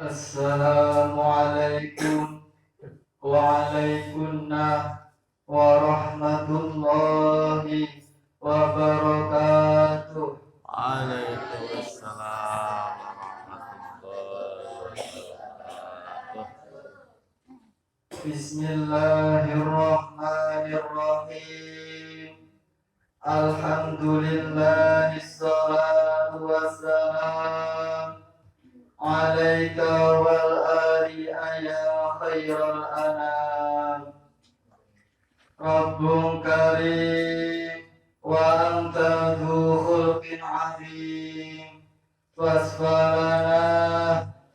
Assalamualaikum warahmatullahi wabarakatuh. Waalaikumsalam warahmatullahi wabarakatuh. Bismillahirrahmanirrahim. Alhamdulillah, salatu wassalam alaika wal ali ya khairal anam. Rabbun karim wa anta dhu khulqin azim.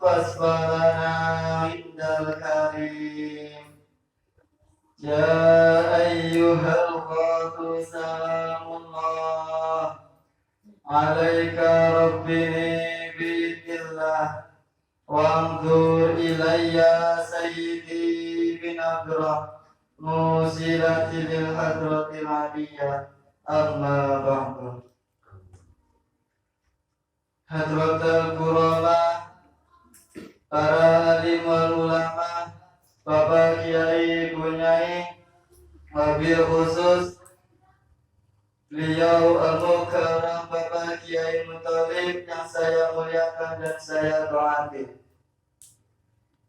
Fasfalana indal karim. Ya ayyuhal khatu salamullah alaika rabbini bi'idillah wanzur ilayya sayyidi binadrah musilati lil hadratil aliyah amma ba'du. Hadratul kurama, para alim wal ulama, Bapak Kiai Bunyai, wabil khusus beliau al-mukarram Bapak Kiai Muthalib yang saya muliakan dan saya doakan.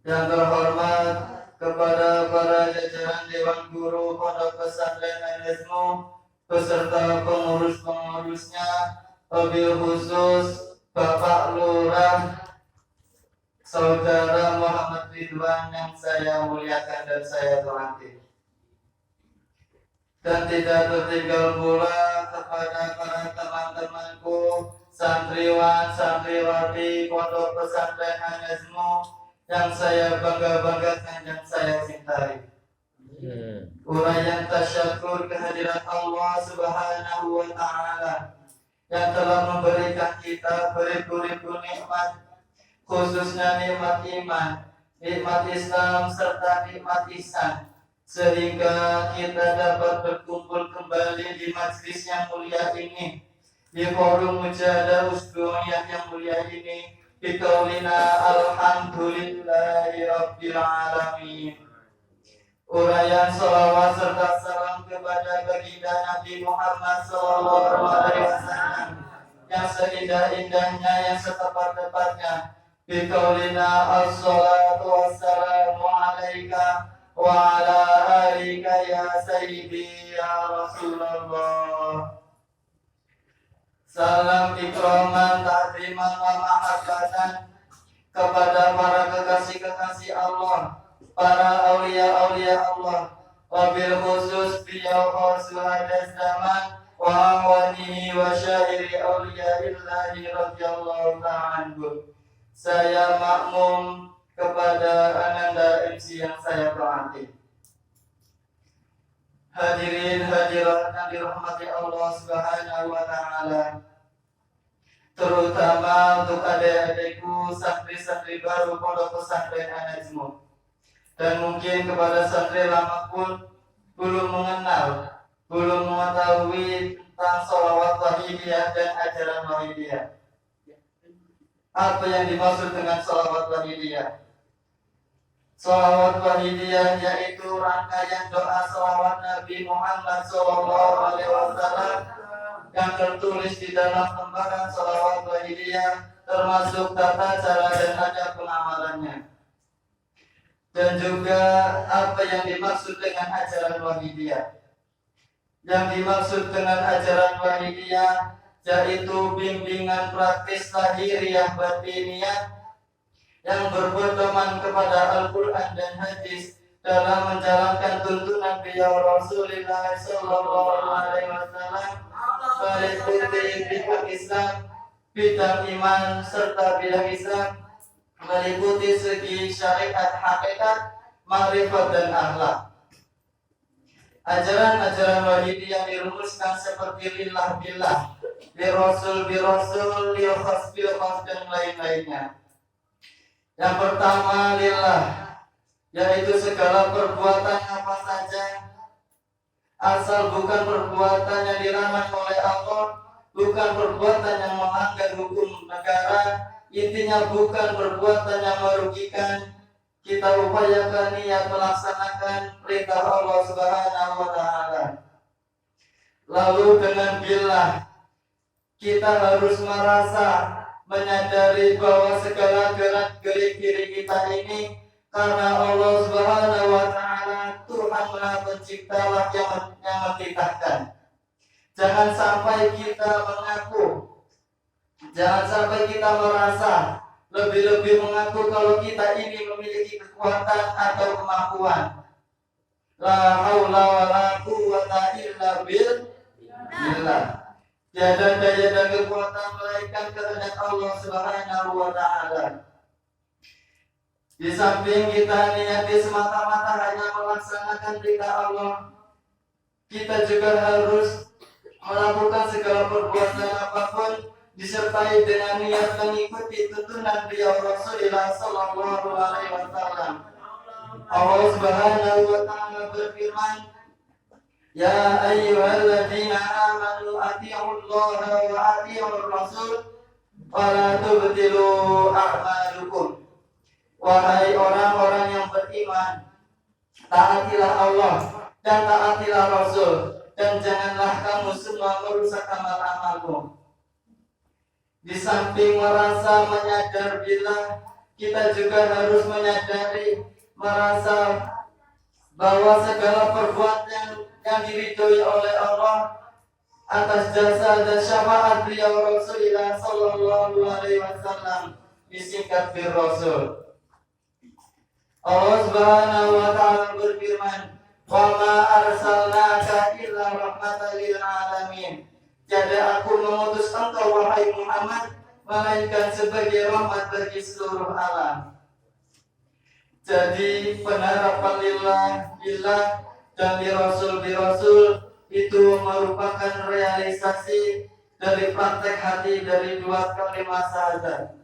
Yang terhormat kepada para jajaran Dewan Guru Pondok Pesantren Al-Hizmu beserta pengurus-pengurusnya, wabil khusus Bapak Lurah Saudara Muhammad Ridwan yang saya muliakan dan saya hormati. Dan tidak tertinggal pula kepada para teman-temanku santriwan, santriwati Pondok Pesantren Al-Hizmu yang saya bangga-banggakan dan saya cintai. Uraian tasyakur kehadirat Allah Subhanahu wa Ta'ala yang telah memberikan kita beribu-ribu nikmat, khususnya nikmat iman, nikmat Islam, serta nikmat ihsan, sehingga kita dapat berkumpul kembali di majlis yang mulia ini, di forum mujahadah usbu'iyah yang mulia ini, di qaulina alhamdulillahi rabbil alamin. Uraian salawat serta salam kepada baginda Nabi Muhammad sallallahu alaihi wasallam yang seindah-indahnya, yang setepat-tepatnya, bi qaulina as-salatu wassalamu alaika wa ala alika ya sayyidi ya Rasulullah. Salam ikraman, ta'ziman wa mahabbatan kepada para kekasih-kekasih Allah, para aulia-aulia Allah, wabil khusus beliau Rasulullah zaman wa awanihi wa syairi auliaillahi radhiyallahu ta'ala. Saya makmum kepada Ananda MC yang saya hormati. Hadirin hadirat yang dirahmati Allah Subhanahu wa Ta'ala, terutama untuk adik-adikku santri-santri baru Pondok Pesantren Al-Hizmu, dan mungkin kepada santri lama pun belum mengenal, belum mengetahui tentang sholawat wahidiyah dan ajaran wahidiyah. Apa yang dimaksud dengan sholawat wahidiyah? Sholawat wahidiyah yaitu rangkaian doa sholawat Nabi Muhammad SAW yang tertulis di dalam lembaran sholawat wahidiyah, termasuk tata cara dan adab pengamalannya. Dan juga apa yang dimaksud dengan ajaran wahidiyah. Yang dimaksud dengan ajaran wahidiyah yaitu bimbingan praktis lahiriah batiniyah yang berpedoman kepada Al-Quran dan Hadis dalam menjalankan tuntunan beliau Rasulullah Sallallahu Alaihi Wasallam, meliputi bidang Islam, bidang iman, serta bidang Islam, meliputi segi syariat, hakikat, makrifat dan akhlak. Ajaran-ajaran wahidiyah dirumuskan seperti lillah billah, li rasul bi rasul, li khas bil khas dan lain-lainnya. Yang pertama lillah, yaitu segala perbuatan apa saja asal bukan perbuatan yang dilarang oleh Allah, bukan perbuatan yang melanggar hukum negara, intinya bukan perbuatan yang merugikan. Kita upayakan niat melaksanakan perintah Allah Subhanahu wa Ta'ala. Lalu dengan billah, kita harus merasa menyadari bahwa segala gerak-gerik diri kita ini karena Allah Subhanahu wa Ta'ala, Tuhan Maha Pencipta yang mentitahkan. Jangan sampai kita mengaku, jangan sampai kita merasa, lebih-lebih mengaku kalau kita ini memiliki kekuatan atau kemampuan. La haula wa la quwwata illa billah. Tiada daya dan kekuatan melainkan kehendak Allah Subhanahu wa Ta'ala. Di samping kita niati semata-mata hanya melaksanakan perintah Allah, kita juga harus melakukan segala perbuatan apapun disertai dengan niat mengikuti tuntunan beliau Rasulullah Sallallahu Alaihi Wasallam. Allah Subhanahu Wa Taala berfirman, Ya ayyuhalladzina amanu atii'ullaha wa atii'ur rasul wa la tubtilu a'malukum. Wahai orang-orang yang beriman, taatilah Allah dan taatilah Rasul, dan janganlah kamu semua merusak amal-amalmu. Di samping merasa menyadar bila, kita juga harus menyadari, merasa bahwa segala perbuatan yang diridhoi oleh Allah atas jasa dan syafaat beliau Rasulullah Sallallahu Alaihi Wasallam, disingkat bir Rasul. Allah Subhanahu wa Ta'ala berfirman, "Wa ma arsalnaka illa rahmatan lil alamin." Jadi aku mengutus engkau wahai Muhammad melainkan sebagai rahmat bagi seluruh alam. Jadi penerapan billah dan bi Rasul itu merupakan realisasi dari praktek hati dari dua kalimat syahadat.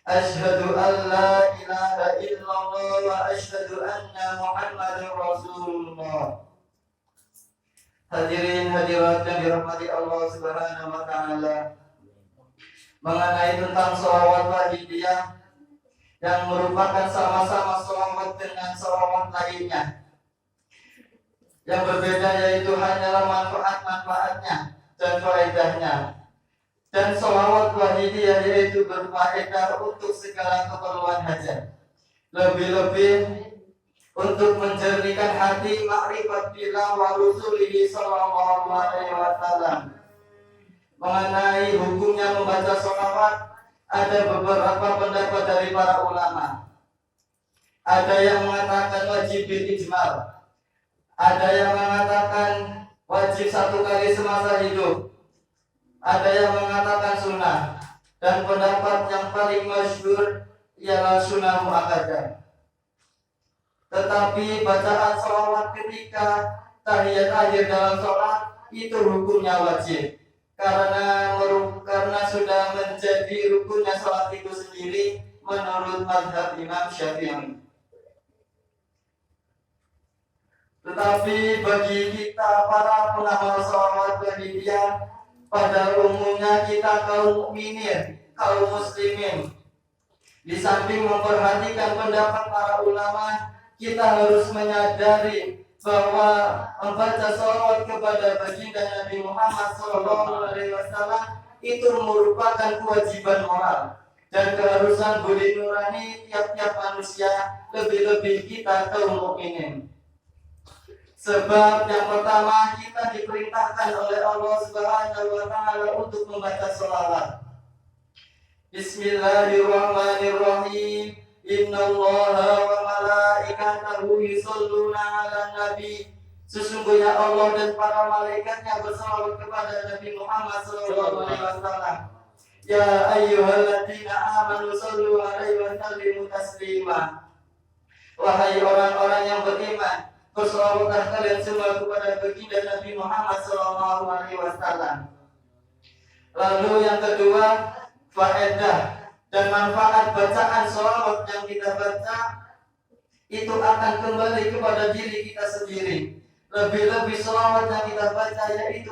Asyhadu an la ilaha illallah wa asyhadu anna Muhammadar Rasulullah. Hadirin hadirat yang dirahmati Allah Subhanahu wa Ta'ala, mengenai tentang sholawat wahidiyah yang merupakan sama-sama sholawat dengan sholawat lainnya. Yang berbeda yaitu hanyalah manfaat-manfaatnya dan faedahnya. Dan sholawat wahidiyah yaitu berfaedah untuk segala keperluan hajat. Lebih-lebih untuk menjernihkan hati makrifat billah wa rusulihi sallallahu alaihi wasallam. Mengenai hukumnya membaca sholawat, ada beberapa pendapat dari para ulama. Ada yang mengatakan wajib bil ijmal, ada yang mengatakan wajib satu kali semasa hidup, ada yang mengatakan sunnah, dan pendapat yang paling masyhur ialah sunnah muakkadah. Tetapi bacaan sholawat ketika tahiyat akhir dalam sholat itu hukumnya wajib, karena sudah menjadi rukunnya sholat itu sendiri menurut mazhab Imam Syafi'i. Tetapi bagi kita para pengamal sholawat wahidiyah, pada umumnya kita kaum mukminin, kaum muslimin, di samping memperhatikan pendapat para ulama, kita harus menyadari bahwa membaca sholawat kepada baginda Nabi Muhammad SAW itu merupakan kewajiban moral dan keharusan budi nurani tiap-tiap manusia, lebih-lebih kita kaum mukminin. Sebab yang pertama, kita diperintahkan oleh Allah Subhanahu wa Ta'ala untuk membaca sholawat. Bismillahirrahmanirrahim. Innallaha wa malaikatahu yusholluna 'alan nabi. Sesungguhnya Allah dan para malaikatnya bersalawat kepada Nabi Muhammad sallallahu alaihi wasallam. Ya ayyuhalladzina amanu shallu 'alaihi wa sallimu taslima. Wahai orang-orang yang beriman, bersalawatlah kalian semua kepada baginda Nabi Muhammad sallallahu alaihi wasallam. Lalu yang kedua, faedah dan manfaat bacaan sholawat yang kita baca itu akan kembali kepada diri kita sendiri. Lebih-lebih sholawat yang kita baca yaitu